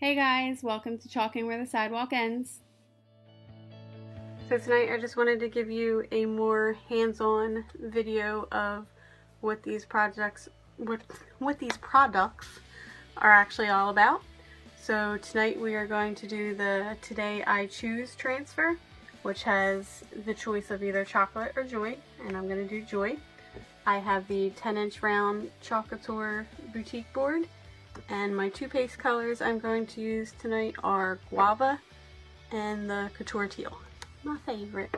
Hey guys, welcome to Chalking Where the Sidewalk Ends. So tonight I just wanted to give you a more hands-on video of what these products are actually all about. So tonight we are going to do the Today I Choose transfer, which has the choice of either chocolate or joy, and I'm going to do joy. I have the 10-inch round Chalk Couture boutique board, and my two paste colors I'm going to use tonight are Guava and the Couture Teal, my favorite.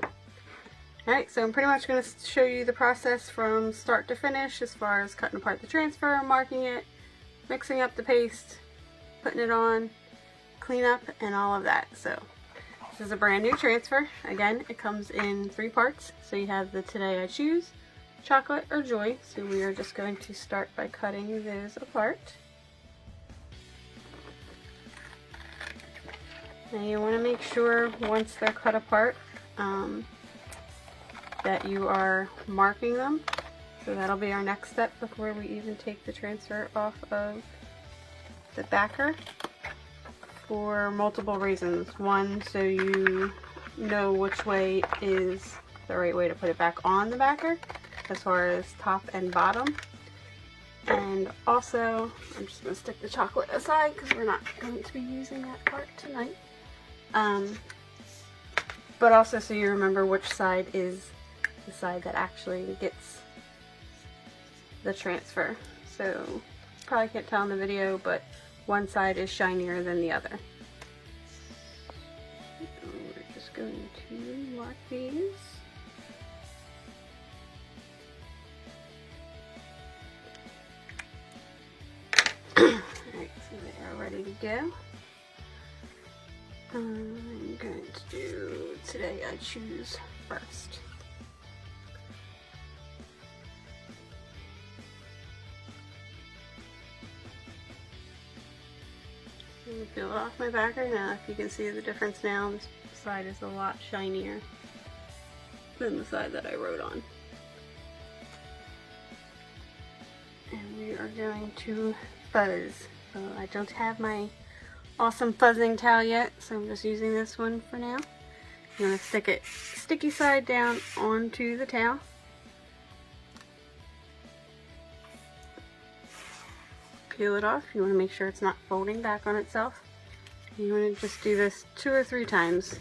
Alright, so I'm pretty much going to show you the process from start to finish as far as cutting apart the transfer, marking it, mixing up the paste, putting it on, cleanup, and all of that. So this is a brand new transfer. Again, it comes in 3 parts. So you have the Today I Choose, chocolate or joy. So we are just going to start by cutting those apart. Now you want to make sure once they're cut apart that you are marking them. So that'll be our next step before we even take the transfer off of the backer, for multiple reasons. One, so you know which way is the right way to put it back on the backer as far as top and bottom. And also, I'm just going to stick the chocolate aside because we're not going to be using that part tonight. But also so you remember which side is the side that actually gets the transfer. So you probably can't tell in the video, but one side is shinier than the other. We're just going to mark these. Alright, so they are ready to go. I'm going to do Today I Choose first. I'm going to peel it off my backer. Now if you can see the difference now, this side is a lot shinier than the side that I wrote on. And we are going to fuzz. So I don't have my awesome fuzzing towel yet, so I'm just using this one for now. You want to stick it sticky side down onto the towel. Peel it off. You want to make sure it's not folding back on itself. You want to just do this 2 or 3 times.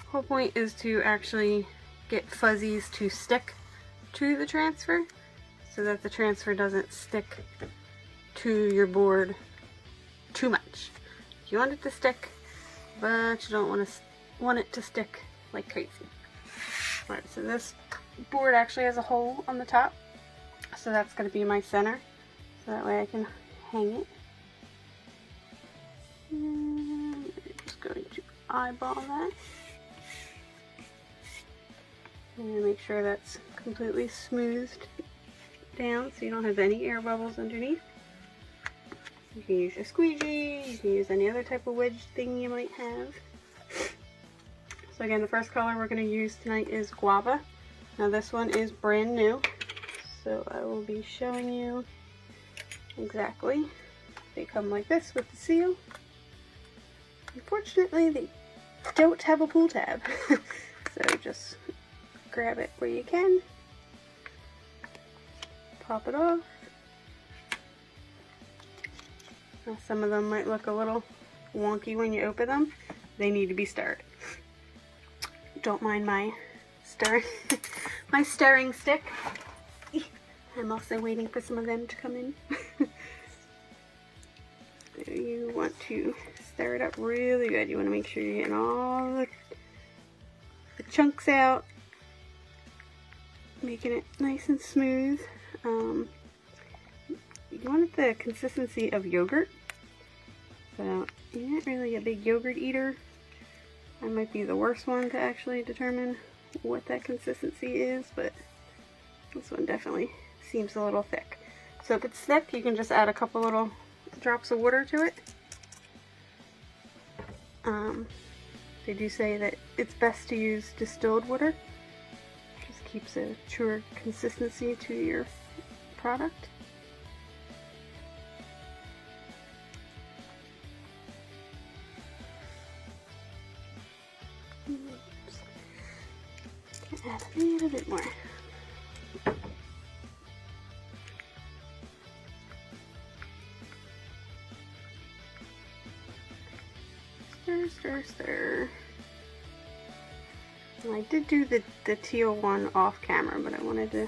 Whole point is to actually get fuzzies to stick to the transfer so that the transfer doesn't stick to your board too much. You want it to stick, but you don't want it to stick like crazy. Alright, so this board actually has a hole on the top, so that's going to be my center, so that way I can hang it. And I'm just going to eyeball that. And make sure that's completely smoothed down so you don't have any air bubbles underneath. You can use your squeegee, you can use any other type of wedge thing you might have. So again, the first color we're going to use tonight is Guava. Now this one is brand new, so I will be showing you exactly. They come like this with the seal. Unfortunately, they don't have a pull tab, so just grab it where you can, pop it off. Some of them might look a little wonky when you open them. They need to be stirred. Don't mind my my stirring stick. I'm also waiting for some of them to come in. So you want to stir it up really good. You want to make sure you're getting all the chunks out, making it nice and smooth. You want it the consistency of yogurt. So you're not really a big yogurt eater. I might be the worst one to actually determine what that consistency is, but this one definitely seems a little thick. So if it's thick, you can just add a couple little drops of water to it. They do say that it's best to use distilled water. Just keeps a truer consistency to your product. add a little bit more. Stir, stir, stir. And I did do the teal one off camera, but I wanted to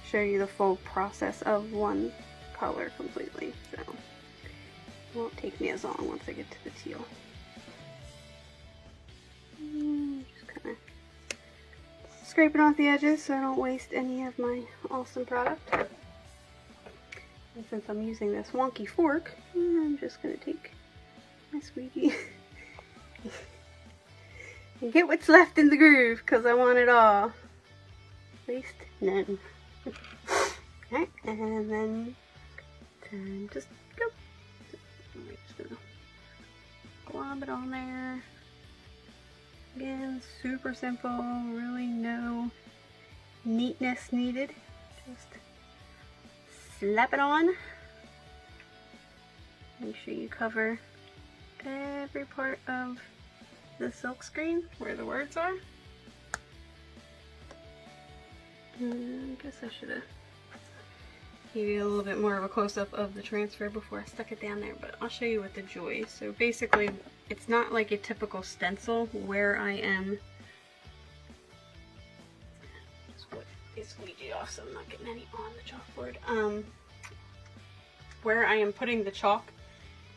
show you the full process of one color completely, so it won't take me as long once I get to the teal. Just kind of scraping off the edges so I don't waste any of my awesome product. And since I'm using this wonky fork, I'm just going to take my squeegee and get what's left in the groove, because I want it all. Waste none. Alright, and then just go. I'm just gonna glob it on there. Again, super simple, really no neatness needed. Just slap it on. Make sure you cover every part of the silk screen where the words are. I guess I should have gave you a little bit more of a close-up of the transfer before I stuck it down there, but I'll show you with the Joy. So basically, it's not like a typical stencil where I am. Just put a squeegee off so I'm not getting any on the chalkboard. Where I am putting the chalk,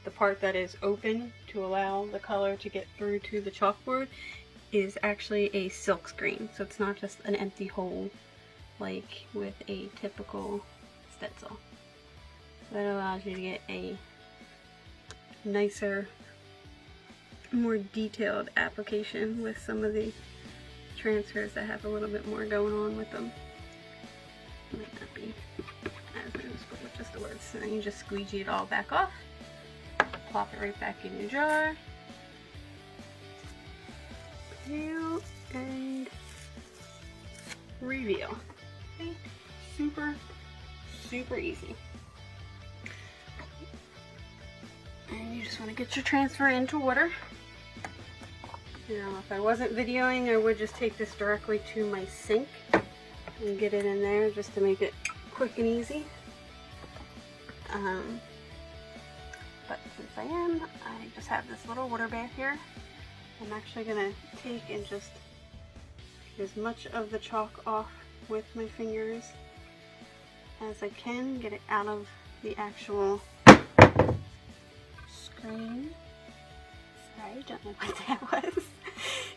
the part that is open to allow the color to get through to the chalkboard, is actually a silk screen. So it's not just an empty hole like with a typical stencil. That allows you to get a nicer, more detailed application with some of the transfers that have a little bit more going on with them. Might not be as loose, but with just the words. And then you just squeegee it all back off, plop it right back in your jar, peel, and reveal. Okay. Super easy. And you just want to get your transfer into water. Now, if I wasn't videoing, I would just take this directly to my sink and get it in there just to make it quick and easy. But since I am, I just have this little water bath here. I'm actually going to take and just get as much of the chalk off with my fingers as I can, get it out of the actual screen. Sorry, don't know what that was.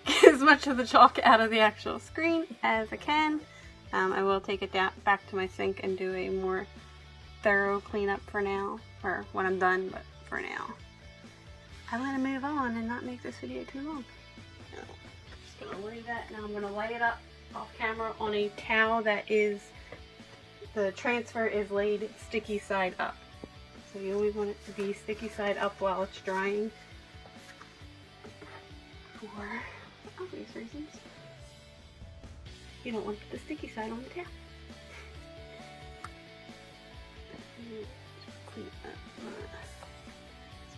Get as much of the chalk out of the actual screen as I can. I will take it down back to my sink and do a more thorough cleanup for now, or when I'm done, but for now I'm going to move on and not make this video too long. So, just going to lay that, now I'm going to lay it up off camera on a towel that is, the transfer is laid sticky side up. So you always want it to be sticky side up while it's drying for obvious reasons. You don't want to put the sticky side on the towel. Clean up my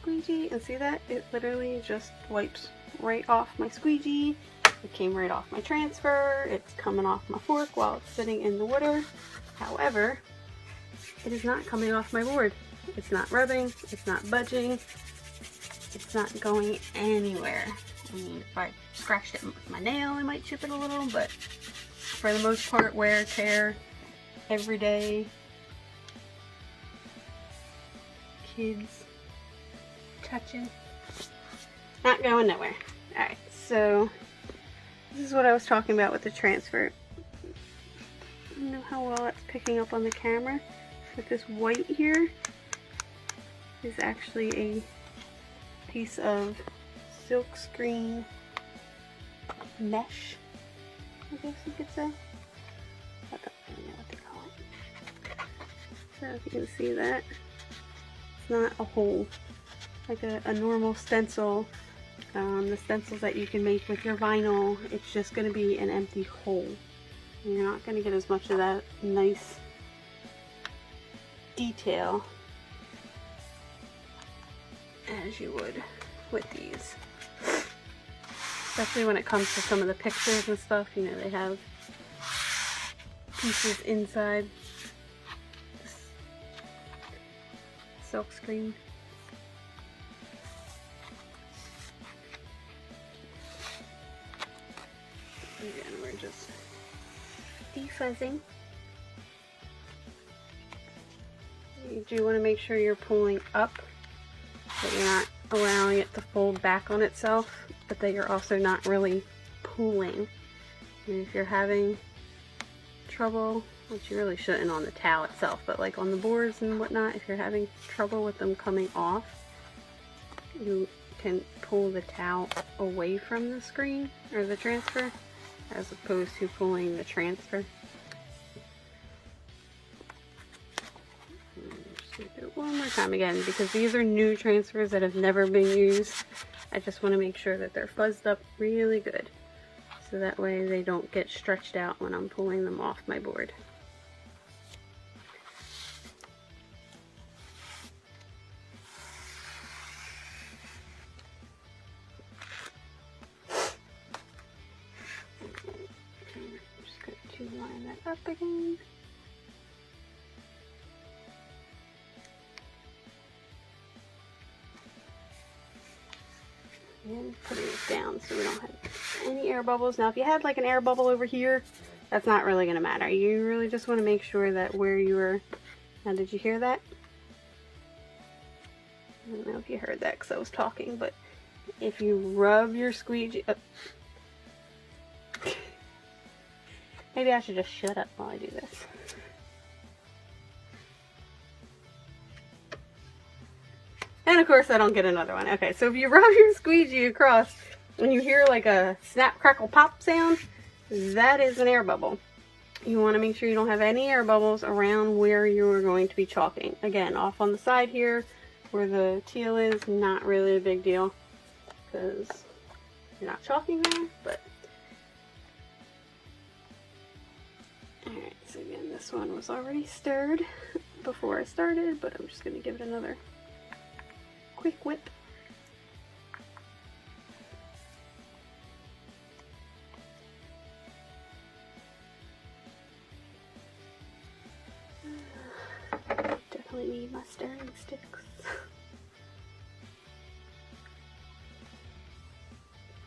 squeegee, and see that? It literally just wipes right off my squeegee. It came right off my transfer. It's coming off my fork while it's sitting in the water. However, it is not coming off my board. It's not rubbing, it's not budging, it's not going anywhere. I mean, if I scratched it with my nail, I might chip it a little, but for the most part, wear, tear, everyday, kids, touching, not going nowhere. Alright, so this is what I was talking about with the transfer. I don't know how well it's picking up on the camera, but this white here is actually a piece of silk screen mesh, I guess you could say. I don't really know what they call it. So if you can see that, it's not a hole like a normal stencil. The stencils that you can make with your vinyl, it's just going to be an empty hole. And you're not going to get as much of that nice detail as you would with these. Especially when it comes to some of the pictures and stuff, you know, they have pieces inside this silk screen. Again, we're just defuzzing. You do want to make sure you're pulling up, that you're not allowing it to fold back on itself, but that you're also not really pulling. And if you're having trouble, which you really shouldn't on the towel itself, but like on the boards and whatnot, if you're having trouble with them coming off, you can pull the towel away from the screen or the transfer as opposed to pulling the transfer. Just gonna do it one more time again because these are new transfers that have never been used. I just want to make sure that they're fuzzed up really good so that way they don't get stretched out when I'm pulling them off my board. Line that up again. And putting it down so we don't have any air bubbles. Now if you had like an air bubble over here, that's not really going to matter. You really just want to make sure that where you were... Now did you hear that? I don't know if you heard that because I was talking, but if you rub your squeegee... Maybe I should just shut up while I do this. And of course I don't get another one. Okay, so if you rub your squeegee across and you hear like a snap, crackle, pop sound, that is an air bubble. You want to make sure you don't have any air bubbles around where you are going to be chalking. Again, off on the side here where the teal is, not really a big deal because you're not chalking there, but alright, so again, this one was already stirred before I started, but I'm just going to give it another quick whip. Definitely need my stirring sticks.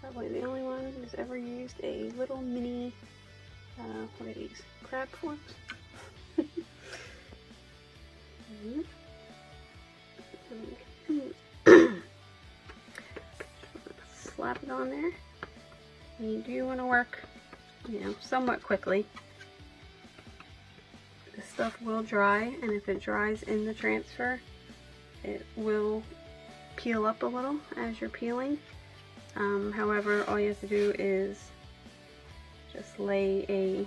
Probably the only one who's ever used a little mini, what are these, crab forks? Slap it on there. And you do want to work, you know, somewhat quickly. This stuff will dry, and if it dries in the transfer, it will peel up a little as you're peeling. However, all you have to do is just lay a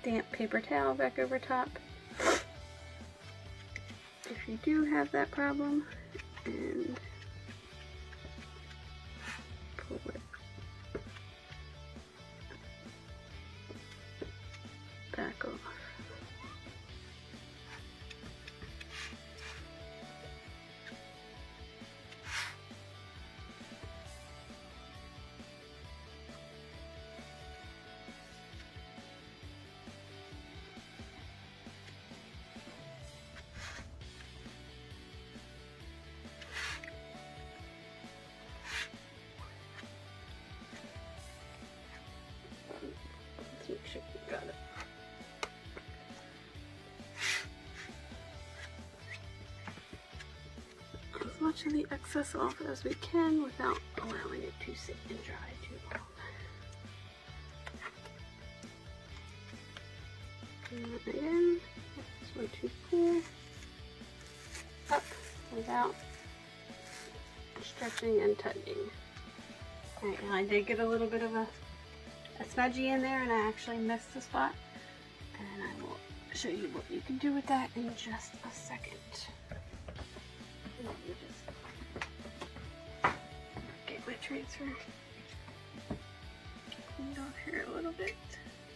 damp paper towel back over top if you do have that problem, and pull it back off. Make sure you got it. As much of the excess off as we can without allowing it to sit and dry too long. And again, this one to pull up without stretching and tightening. Alright, now I did get a little bit of a smudgy in there, and I actually missed the spot, and I will show you what you can do with that in just a second. Let me just get my transfer cleaned off here a little bit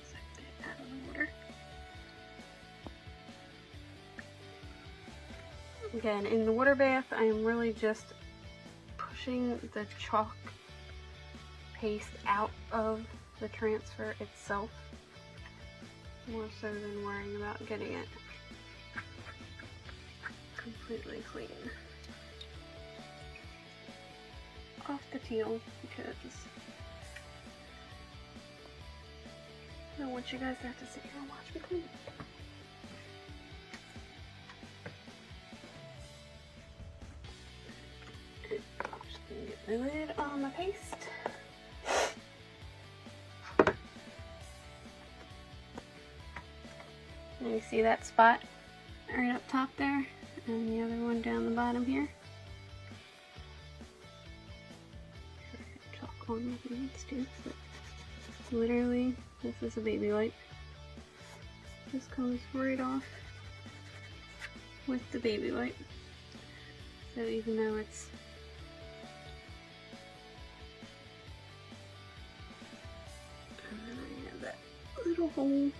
so I can get it out of the water. Again, in the water bath, I am really just pushing the chalk paste out of the transfer itself. more so than worrying about getting it completely clean off the teal, because I don't want you guys to have to sit here and watch me clean it. Just gonna get the lid on the paste. And you see that spot right up top there, and the other one down the bottom here. Chalk on my hands too. But literally, this is a baby wipe. Just comes right off with the baby wipe. So even though it's I have that little hole.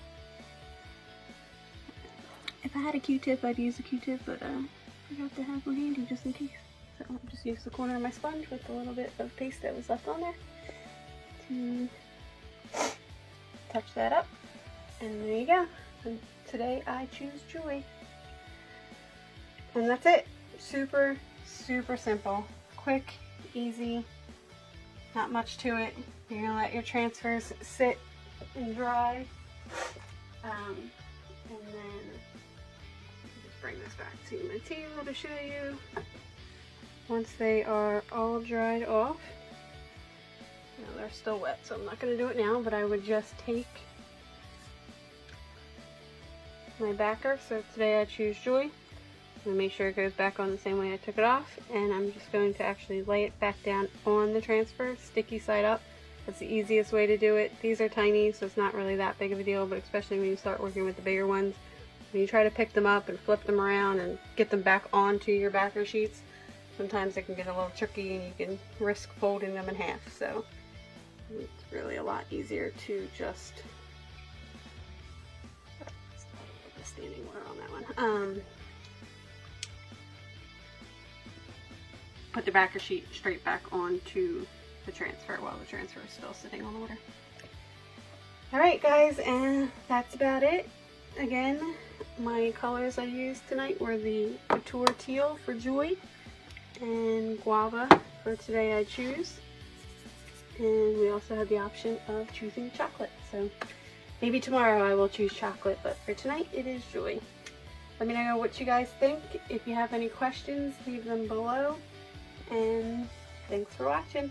If I had a Q-tip, I'd use a Q-tip, but I forgot to have one handy just in case. So I'll just use the corner of my sponge with a little bit of paste that was left on there to touch that up. And there you go. And today I choose Joy. And that's it. Super, super simple. Quick, easy, not much to it. You're going to let your transfers sit and dry. And then bring this back to my Teal to show you. Once they are all dried off, now they're still wet, so I'm not going to do it now, but I would just take my backer. So today I choose Joy. And make sure it goes back on the same way I took it off, and I'm just going to actually lay it back down on the transfer, sticky side up. That's the easiest way to do it. These are tiny, so it's not really that big of a deal, but especially when you start working with the bigger ones, when you try to pick them up and flip them around and get them back onto your backer sheets, sometimes it can get a little tricky and you can risk folding them in half. So it's really a lot easier to just put the standing water on that one. Put the backer sheet straight back onto the transfer while the transfer is still sitting on the water. Alright guys, and that's about it. Again, my colors I used tonight were the Couture Teal for Joy and Guava for Today I Choose. And we also had the option of choosing chocolate. So maybe tomorrow I will choose chocolate, but for tonight it is Joy. Let me know what you guys think. If you have any questions, leave them below. And thanks for watching.